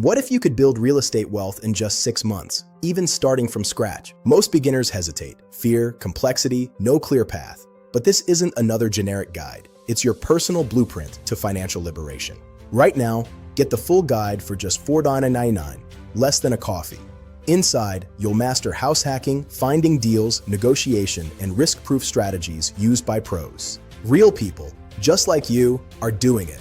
What if you could build real estate wealth in just 6 months, even starting from scratch? Most beginners hesitate. Fear, complexity, no clear path. But this isn't another generic guide. It's your personal blueprint to financial liberation. Right now, get the full guide for just $4.99, less than a coffee. Inside, you'll master house hacking, finding deals, negotiation, and risk-proof strategies used by pros. Real people, just like you, are doing it.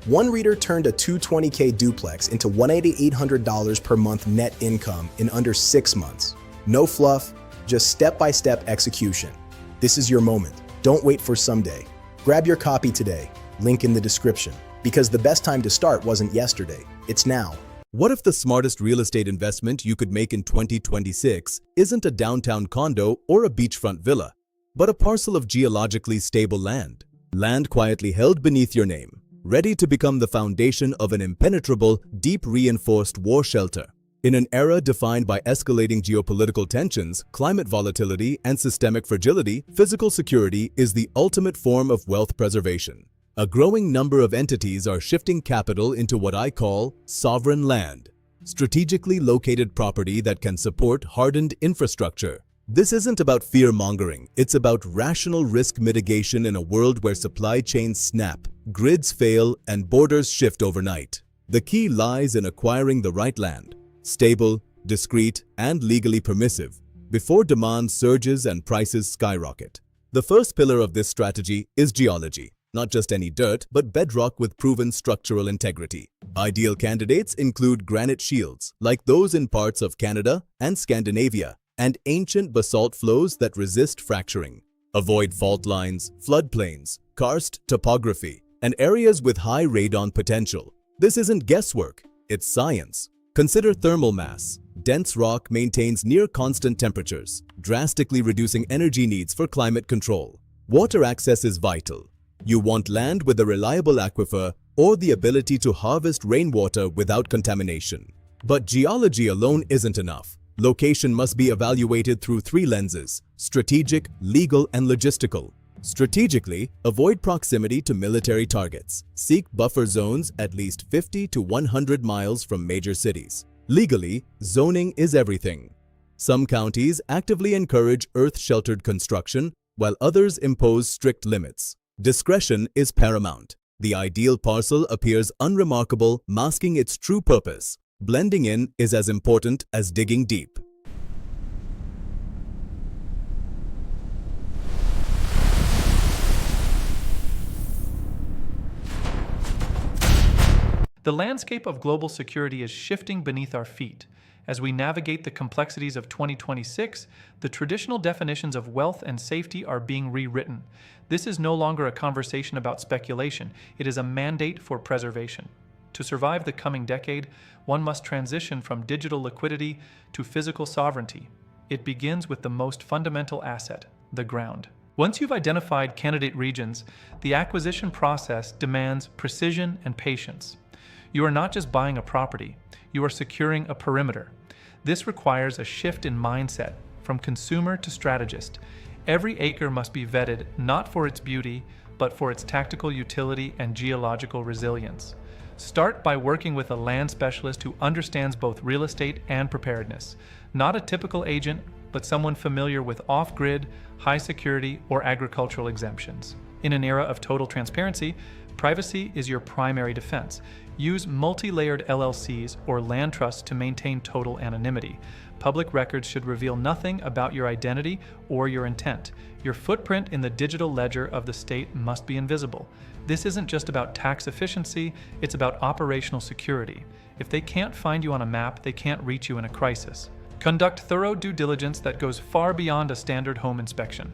One reader turned a $220K duplex into $1,800 per month net income in under 6 months. No fluff, just step-by-step execution. This is your moment. Don't wait for someday. Grab your copy today, link in the description. Because the best time to start wasn't yesterday, it's now. What if the smartest real estate investment you could make in 2026 isn't a downtown condo or a beachfront villa, but a parcel of geologically stable land? Land quietly held beneath your name, ready to become the foundation of an impenetrable, deep reinforced war shelter. In an era defined by escalating geopolitical tensions, climate volatility, and systemic fragility, physical security is the ultimate form of wealth preservation. A growing number of entities are shifting capital into what I call sovereign land, strategically located property that can support hardened infrastructure. This isn't about fear-mongering, it's about rational risk mitigation in a world where supply chains snap, grids fail, and borders shift overnight. The key lies in acquiring the right land, stable, discreet, and legally permissive, before demand surges and prices skyrocket. The first pillar of this strategy is geology. Not just any dirt, but bedrock with proven structural integrity. Ideal candidates include granite shields, like those in parts of Canada and Scandinavia, and ancient basalt flows that resist fracturing. Avoid fault lines, floodplains, karst topography, and areas with high radon potential. This isn't guesswork, it's science. Consider thermal mass. Dense rock maintains near constant temperatures, drastically reducing energy needs for climate control. Water access is vital. You want land with a reliable aquifer or the ability to harvest rainwater without contamination. But geology alone isn't enough. Location must be evaluated through 3 lenses: strategic, legal, and logistical. Strategically, avoid proximity to military targets. Seek buffer zones at least 50 to 100 miles from major cities. Legally, zoning is everything. Some counties actively encourage earth-sheltered construction, while others impose strict limits. Discretion is paramount. The ideal parcel appears unremarkable, masking its true purpose. Blending in is as important as digging deep. The landscape of global security is shifting beneath our feet. As we navigate the complexities of 2026, the traditional definitions of wealth and safety are being rewritten. This is no longer a conversation about speculation, it is a mandate for preservation. To survive the coming decade, one must transition from digital liquidity to physical sovereignty. It begins with the most fundamental asset, the ground. Once you've identified candidate regions, the acquisition process demands precision and patience. You are not just buying a property, you are securing a perimeter. This requires a shift in mindset, from consumer to strategist. Every acre must be vetted not for its beauty, but for its tactical utility and geological resilience. Start by working with a land specialist who understands both real estate and preparedness. Not a typical agent, but someone familiar with off-grid, high security, or agricultural exemptions. In an era of total transparency, privacy is your primary defense. Use multi-layered LLCs or land trusts to maintain total anonymity. Public records should reveal nothing about your identity or your intent. Your footprint in the digital ledger of the state must be invisible. This isn't just about tax efficiency, it's about operational security. If they can't find you on a map, they can't reach you in a crisis. Conduct thorough due diligence that goes far beyond a standard home inspection.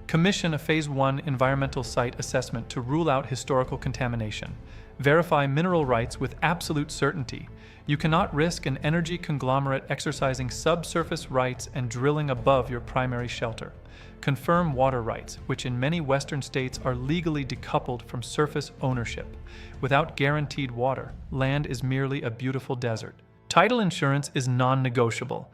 Commission a Phase 1 environmental site assessment to rule out historical contamination. Verify mineral rights with absolute certainty. You cannot risk an energy conglomerate exercising subsurface rights and drilling above your primary shelter. Confirm water rights, which in many Western states are legally decoupled from surface ownership. Without guaranteed water, land is merely a beautiful desert. Title insurance is non-negotiable.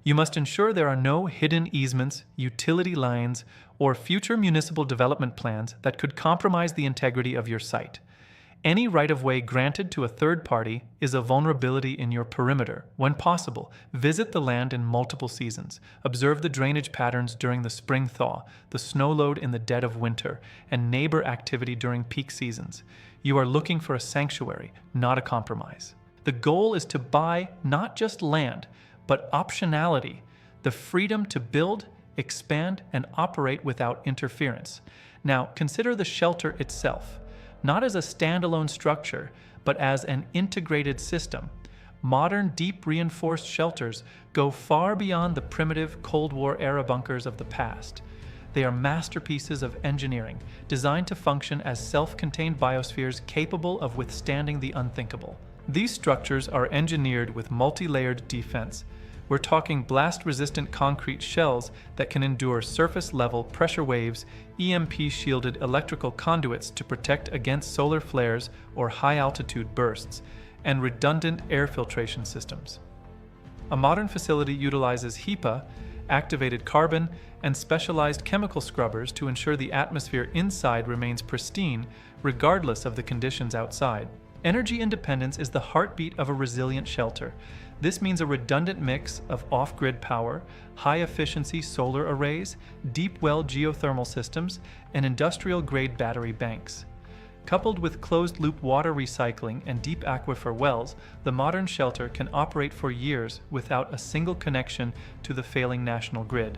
You must ensure there are no hidden easements, utility lines, or future municipal development plans that could compromise the integrity of your site. Any right-of-way granted to a third party is a vulnerability in your perimeter. When possible, visit the land in multiple seasons. Observe the drainage patterns during the spring thaw, the snow load in the dead of winter, and neighbor activity during peak seasons. You are looking for a sanctuary, not a compromise. The goal is to buy not just land, but optionality, the freedom to build, expand, and operate without interference. Now, consider the shelter itself. Not as a standalone structure, but as an integrated system. Modern deep reinforced shelters go far beyond the primitive Cold War-era bunkers of the past. They are masterpieces of engineering, designed to function as self-contained biospheres capable of withstanding the unthinkable. These structures are engineered with multi-layered defense. We're talking blast-resistant concrete shells that can endure surface-level pressure waves, EMP-shielded electrical conduits to protect against solar flares or high-altitude bursts, and redundant air filtration systems. A modern facility utilizes HEPA, activated carbon, and specialized chemical scrubbers to ensure the atmosphere inside remains pristine regardless of the conditions outside. Energy independence is the heartbeat of a resilient shelter. This means a redundant mix of off-grid power, high-efficiency solar arrays, deep-well geothermal systems, and industrial-grade battery banks. Coupled with closed-loop water recycling and deep aquifer wells, the modern shelter can operate for years without a single connection to the failing national grid.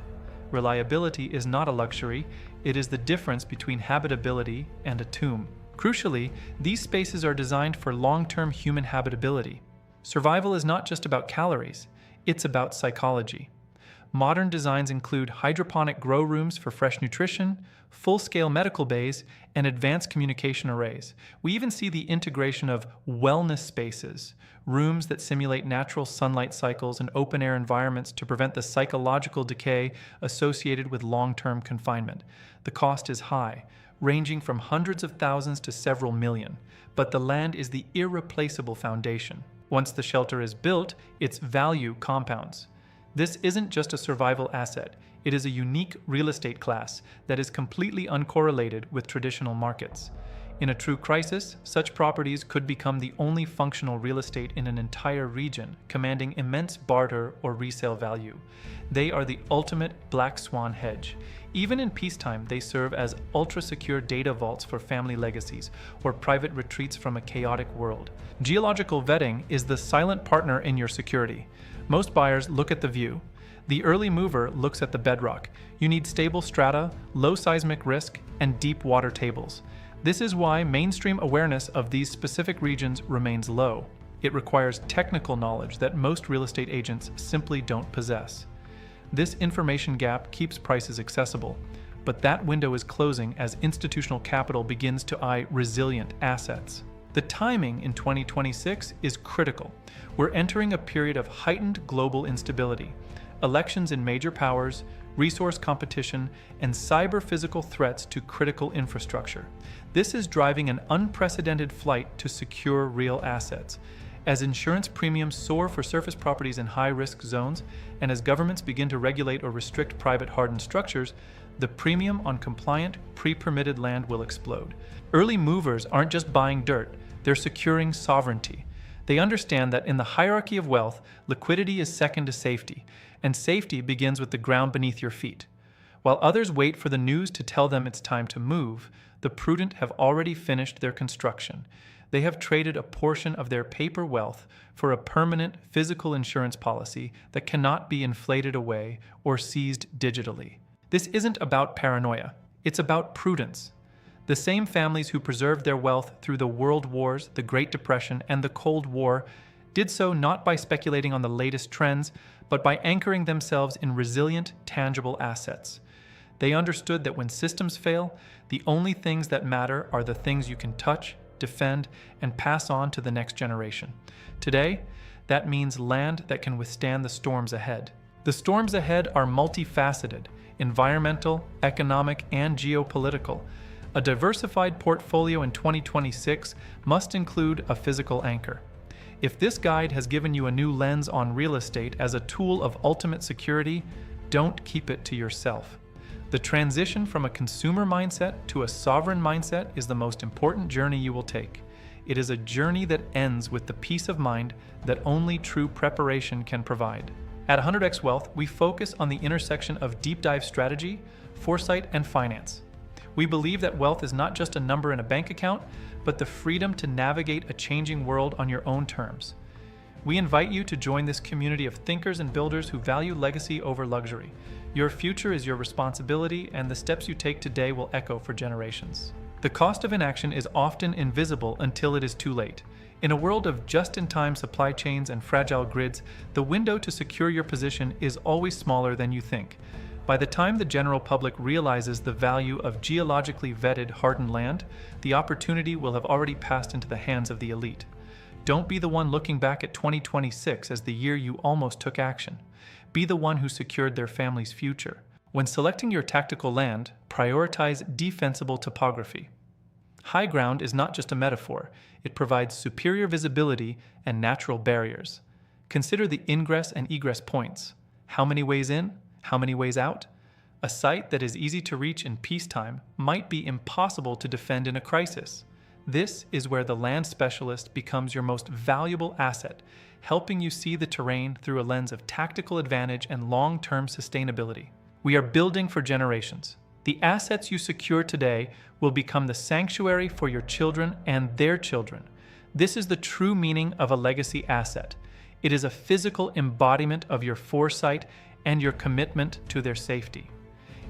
Reliability is not a luxury, it is the difference between habitability and a tomb. Crucially, these spaces are designed for long-term human habitability. Survival is not just about calories, it's about psychology. Modern designs include hydroponic grow rooms for fresh nutrition, full-scale medical bays, and advanced communication arrays. We even see the integration of wellness spaces, rooms that simulate natural sunlight cycles and open-air environments to prevent the psychological decay associated with long-term confinement. The cost is high, ranging from hundreds of thousands to several million, but the land is the irreplaceable foundation. Once the shelter is built, its value compounds. This isn't just a survival asset, it is a unique real estate class that is completely uncorrelated with traditional markets. In a true crisis, such properties could become the only functional real estate in an entire region, commanding immense barter or resale value. They are the ultimate black swan hedge. Even in peacetime, they serve as ultra-secure data vaults for family legacies or private retreats from a chaotic world. Geological vetting is the silent partner in your security. Most buyers look at the view. The early mover looks at the bedrock. You need stable strata, low seismic risk, and deep water tables. This is why mainstream awareness of these specific regions remains low. It requires technical knowledge that most real estate agents simply don't possess. This information gap keeps prices accessible, but that window is closing as institutional capital begins to eye resilient assets. The timing in 2026 is critical. We're entering a period of heightened global instability. Elections in major powers, resource competition, and cyber-physical threats to critical infrastructure. This is driving an unprecedented flight to secure real assets. As insurance premiums soar for surface properties in high-risk zones, and as governments begin to regulate or restrict private hardened structures, the premium on compliant, pre-permitted land will explode. Early movers aren't just buying dirt, they're securing sovereignty. They understand that in the hierarchy of wealth, liquidity is second to safety, and safety begins with the ground beneath your feet. While others wait for the news to tell them it's time to move, the prudent have already finished their construction. They have traded a portion of their paper wealth for a permanent physical insurance policy that cannot be inflated away or seized digitally. This isn't about paranoia, it's about prudence. The same families who preserved their wealth through the World Wars, the Great Depression, and the Cold War did so not by speculating on the latest trends, but by anchoring themselves in resilient, tangible assets. They understood that when systems fail, the only things that matter are the things you can touch, defend, and pass on to the next generation. Today, that means land that can withstand the storms ahead. The storms ahead are multifaceted: environmental, economic, and geopolitical. A diversified portfolio in 2026 must include a physical anchor. If this guide has given you a new lens on real estate as a tool of ultimate security, don't keep it to yourself. The transition from a consumer mindset to a sovereign mindset is the most important journey you will take. It is a journey that ends with the peace of mind that only true preparation can provide. At 100x Wealth, we focus on the intersection of deep dive strategy, foresight, and finance. We believe that wealth is not just a number in a bank account, but the freedom to navigate a changing world on your own terms. We invite you to join this community of thinkers and builders who value legacy over luxury. Your future is your responsibility, and the steps you take today will echo for generations. The cost of inaction is often invisible until it is too late. In a world of just-in-time supply chains and fragile grids, the window to secure your position is always smaller than you think. By the time the general public realizes the value of geologically vetted, hardened land, the opportunity will have already passed into the hands of the elite. Don't be the one looking back at 2026 as the year you almost took action. Be the one who secured their family's future. When selecting your tactical land, prioritize defensible topography. High ground is not just a metaphor. It provides superior visibility and natural barriers. Consider the ingress and egress points. How many ways in? How many ways out? A site that is easy to reach in peacetime might be impossible to defend in a crisis. This is where the land specialist becomes your most valuable asset, helping you see the terrain through a lens of tactical advantage and long-term sustainability. We are building for generations. The assets you secure today will become the sanctuary for your children and their children. This is the true meaning of a legacy asset. It is a physical embodiment of your foresight and your commitment to their safety.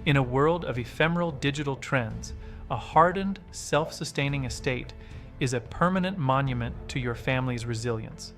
In a world of ephemeral digital trends, a hardened, self-sustaining estate is a permanent monument to your family's resilience.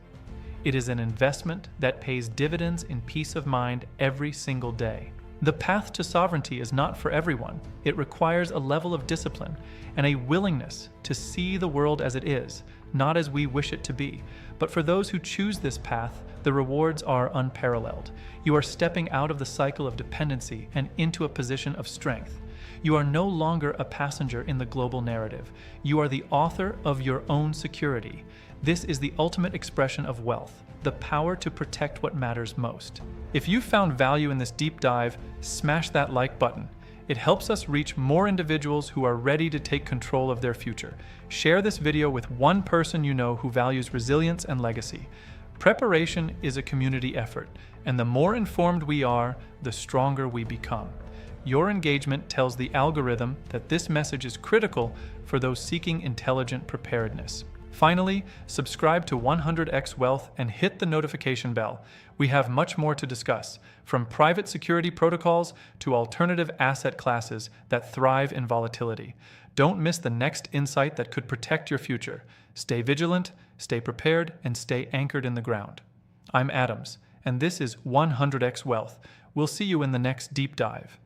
It is an investment that pays dividends in peace of mind every single day. The path to sovereignty is not for everyone. It requires a level of discipline and a willingness to see the world as it is, not as we wish it to be. But for those who choose this path, the rewards are unparalleled. You are stepping out of the cycle of dependency and into a position of strength. You are no longer a passenger in the global narrative. You are the author of your own security. This is the ultimate expression of wealth, the power to protect what matters most. If you found value in this deep dive, smash that like button. It helps us reach more individuals who are ready to take control of their future. Share this video with one person you know who values resilience and legacy. Preparation is a community effort, and the more informed we are, the stronger we become. Your engagement tells the algorithm that this message is critical for those seeking intelligent preparedness. Finally, subscribe to 100x Wealth and hit the notification bell. We have much more to discuss, from private security protocols to alternative asset classes that thrive in volatility. Don't miss the next insight that could protect your future. Stay vigilant, stay prepared, and stay anchored in the ground. I'm Adams, and this is 100x Wealth. We'll see you in the next deep dive.